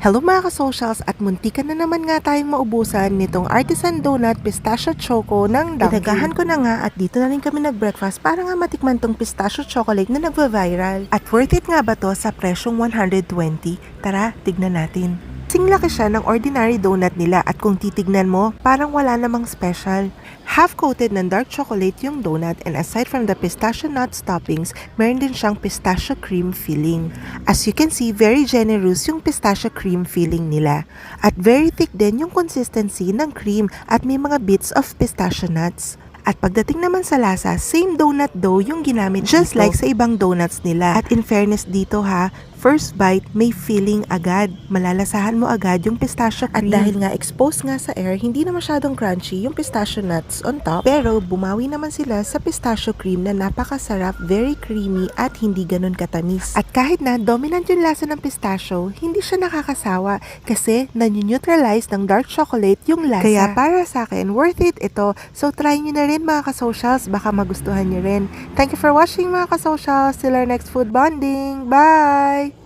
Hello mga ka-socials, at muntikan na naman nga tayong maubusan nitong artisan donut pistachio choco ng Dunkin'. Inagahan ko na nga at dito na rin kami nag-breakfast para nga matikman tong pistachio chocolate na nagva-viral. At worth it nga ba to sa presyong 120? Tara, tignan natin. Kasing laki siya ng ordinary donut nila at kung titignan mo, parang wala namang special. Half-coated ng dark chocolate yung donut, and aside from the pistachio nuts toppings, meron din siyang pistachio cream filling. As you can see, very generous yung pistachio cream filling nila. At very thick din yung consistency ng cream at may mga bits of pistachio nuts. At pagdating naman sa lasa, same donut dough yung ginamit just dito, like sa ibang donuts nila. At in fairness dito ha, first bite may feeling agad. Malalasahan mo agad yung pistachio cream. At dahil nga exposed nga sa air, hindi na masyadong crunchy yung pistachio nuts on top. Pero bumawi naman sila sa pistachio cream na napakasarap, very creamy at hindi ganun katamis. At kahit na dominant yung lasa ng pistachio, hindi siya nakakasawa kasi nanu-neutralize ng dark chocolate yung lasa. Kaya para sa akin, worth it ito. So try nyo na rin mga ka-socials, baka magustuhan nyo rin. Thank you for watching mga ka-socials. Till our next food bonding. Bye!